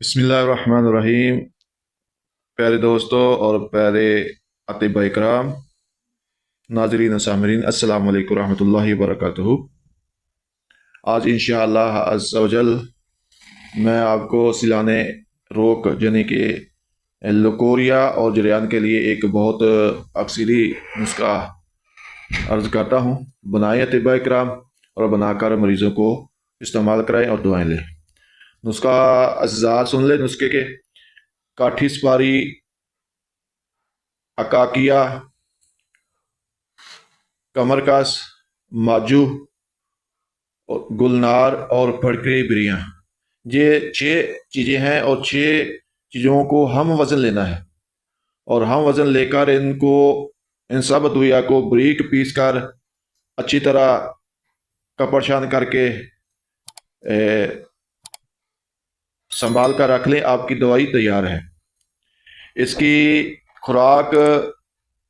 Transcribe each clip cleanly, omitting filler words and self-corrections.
बिस्मिल्लाहिर्रहमानिर्रहीम। प्यारे दोस्तों और प्यारे अतिबा इकराम, नाजरीन सामरीन, अस्सलाम वालेकुम रहमतुल्लाहि व बरकातुहू। आज इंशाअल्लाह अज़्ज़ व जल मैं आपको सिलाने रोक यानी कि लकोरिया और जरियान के लिए एक बहुत अक्सरी नुस्खा अर्ज करता हूँ। बनाएं अतिबा इकराम और बनाकर मरीज़ों को इस्तेमाल कराएं और दुआएं लें। नुस्खा अज़्ज़ा सुन लें। नुस्खे के काठी सुपारी, अकाकिया, कमरकस, माजू, गुलनार और फड़के बिरियाँ, ये 6 चीज़ें हैं और 6 चीज़ों को हम वज़न लेना है। और हम वज़न लेकर इन सब अद्विया को बारीक पीस कर अच्छी तरह कपड़शान करके संभाल कर रख लें। आपकी दवाई तैयार है। इसकी खुराक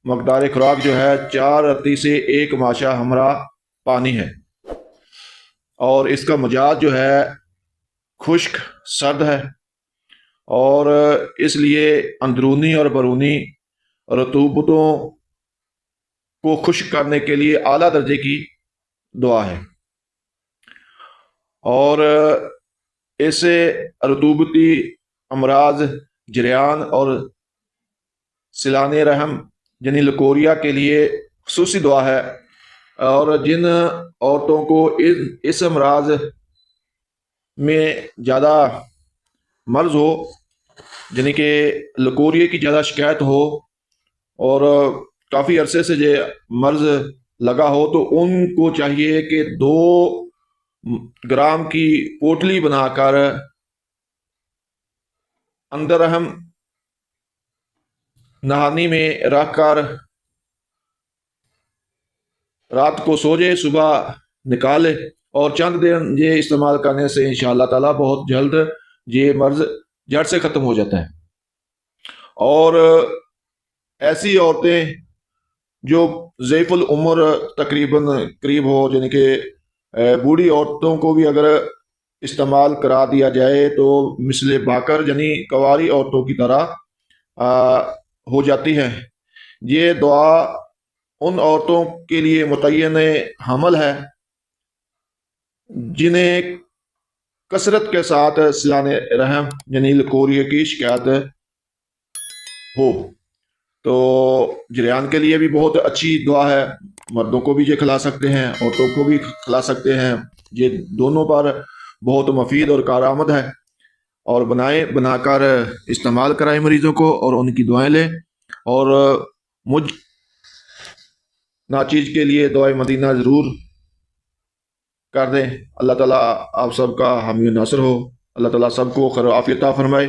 मकदार खुराक जो है 4 रत्ती से 1 माशा हमरा पानी है। और इसका मिजाज जो है खुश्क सर्द है और इसलिए अंदरूनी और बैरूनी रतूबतों को खुश्क करने के लिए आला दर्जे की दुआ है। और इससे रतूबती अमराज, जरियान और सिलाने रहम यानी लकोरिया के लिए खुसूसी दुआ है। और जिन औरतों को इस अमराज में ज़्यादा मर्ज हो, यानी कि लकोरिया की ज़्यादा शिकायत हो और काफ़ी अरसे से ये मर्ज लगा हो, तो उनको चाहिए कि 2 ग्राम की पोटली बनाकर अंदर हम नहानी में रखकर रात को सो जाए, सुबह निकाले और चंद दिन ये इस्तेमाल करने से इंशाअल्लाह ताला बहुत जल्द ये मर्ज जड़ से ख़त्म हो जाता है। और ऐसी औरतें जो ज़ैफ़ुल उम्र तकरीबन करीब हो, यानी कि बूढ़ी औरतों को भी अगर इस्तेमाल करा दिया जाए तो मिसले बाकर यानी कवारी औरतों की तरह हो जाती है। ये दुआ उन औरतों के लिए मुतय्यन हमल है जिन्हें कसरत के साथ सिलाने रहम यानी लकोरिया की शिकायत हो। तो जरियान के लिए भी बहुत अच्छी दुआ है। मर्दों को भी ये खिला सकते हैं, औरतों को भी खिला सकते हैं। ये दोनों पर बहुत मुफीद और कारआमद है। और बनाकर इस्तेमाल कराएं मरीज़ों को और उनकी दुआएं लें। और मुझ नाचीज़ के लिए दुआए मदीना ज़रूर कर दें। अल्लाह ताला आप सबका हामी नासर हो। अल्लाह ताला सबको खैर आफियत अता फरमाए।